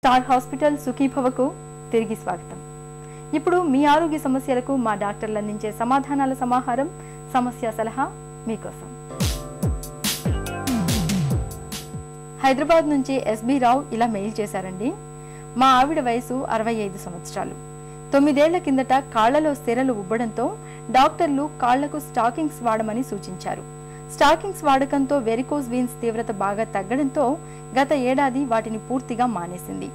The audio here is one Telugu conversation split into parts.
స్టార్ హాస్పిటల్ సుఖీభవకు తిరిగి స్వాగతం. ఇప్పుడు మీ ఆరోగ్య సమస్యలకు మా డాక్టర్లు అందించే సమాధానాల సమాహారం సమస్య సలహా మీకోసం. హైదరాబాద్ నుంచి ఎస్బి రావు ఇలా మెయిల్ చేశారండి. మా ఆవిడ వయసు 65 సంవత్సరాలు. 9 ఏళ్ల కిందట కాళ్లలో సిరలు ఉబ్బడంతో డాక్టర్లు కాళ్లకు స్టాకింగ్స్ వాడమని సూచించారు. స్టాకింగ్స్ వాడకంతో వెరికోజ్ వీన్స్ తీవ్రత బాగా తగ్గడంతో గత ఏడాది వాటిని పూర్తిగా మానేసింది.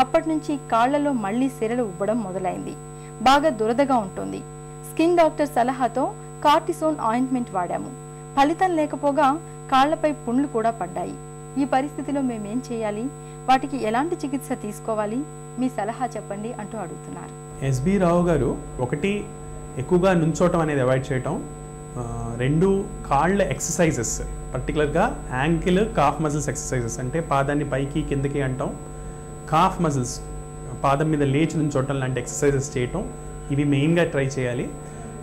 అప్పటి నుంచి కాళ్లలో మళ్లీ సిరలు ఉబ్బడం మొదలైంది. బాగా దురదగా ఉంటుంది. స్కిన్ డాక్టర్ సలహాతో కార్టిసోన్ ఆయింట్మెంట్ వాడాము. ఫలితం లేకపోగా కాళ్లపై పుండ్లు కూడా పడ్డాయి. ఈ పరిస్థితిలో మేమేం చేయాలి? వాటికి ఎలాంటి చికిత్స తీసుకోవాలి? మీ సలహా చెప్పండి అంటూ అడుగుతున్నారు. ఎస్బి రావు గారు, ఒకటి ఎక్కువగా నుంచోవటం అనేది అవాయిడ్ చేయటం, 2 కాళ్ళ ఎక్సర్సైజెస్, పర్టికులర్గా యాంకిల్ కాఫ్ మజిల్స్ ఎక్సర్సైజెస్, అంటే పాదాన్ని పైకి కిందకి అంటాం, కాఫ్ మజిల్స్ పాదం మీద లేచి నుంచోవటం లాంటి ఎక్సర్సైజెస్ చేయటం, ఇవి మెయిన్గా ట్రై చేయాలి.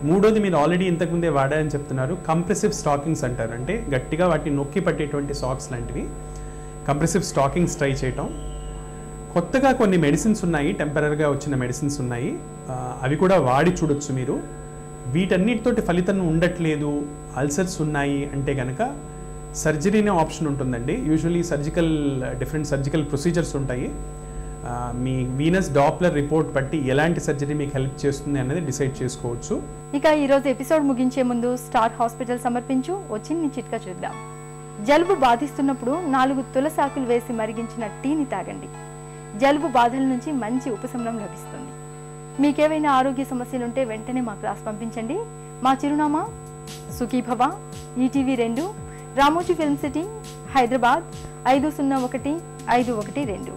మూడోది, మీరు ఆల్రెడీ ఇంతకుముందే వాడారని చెప్తున్నారు, కంప్రెసివ్ స్టాకింగ్స్ అంటారు. అంటే గట్టిగా వాటిని నొక్కి పట్టేటువంటి సాక్స్ లాంటివి, కంప్రెసివ్ స్టాకింగ్స్ ట్రై చేయటం. కొత్తగా కొన్ని మెడిసిన్స్ ఉన్నాయి, టెంపరీగా వచ్చిన మెడిసిన్స్ ఉన్నాయి, అవి కూడా వాడి చూడొచ్చు మీరు. వీటన్నిటితోటి ఫలితం ఉండట్లేదు, అల్సర్స్ ఉన్నాయి అంటే కనుక సర్జరీనే ఆప్షన్ ఉంటుందండి. యూజువలీ డిఫరెంట్ సర్జికల్ ప్రొసీజర్స్ ఉంటాయి. మీ వీనస్ డాప్లర్ రిపోర్ట్ బట్టి ఎలాంటి సర్జరీ మీకు హెల్ప్ చేస్తుంది అనేది డిసైడ్ చేసుకోవచ్చు. ఇక ఈరోజు ఎపిసోడ్ ముగించే ముందు స్టార్ హాస్పిటల్ సమర్పించు ఓ చిన్ని చిట్కా చూద్దాం. జలుబు బాధిస్తున్నప్పుడు 4 తులసాకులు వేసి మరిగించిన టీని తాగండి. జలుబు బాధల నుంచి మంచి ఉపశమనం లభిస్తుంది. మీకేవైనా ఆరోగ్య సమస్యలుంటే వెంటనే మాకు రాసి పంపించండి. మా చిరునామా Sukhibhava, ETV 2, Ramoji film city, Hyderabad 501512,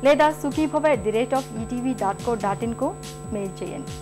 లేదా sukhibhava@etv.co.in కు మెయిల్ చేయండి.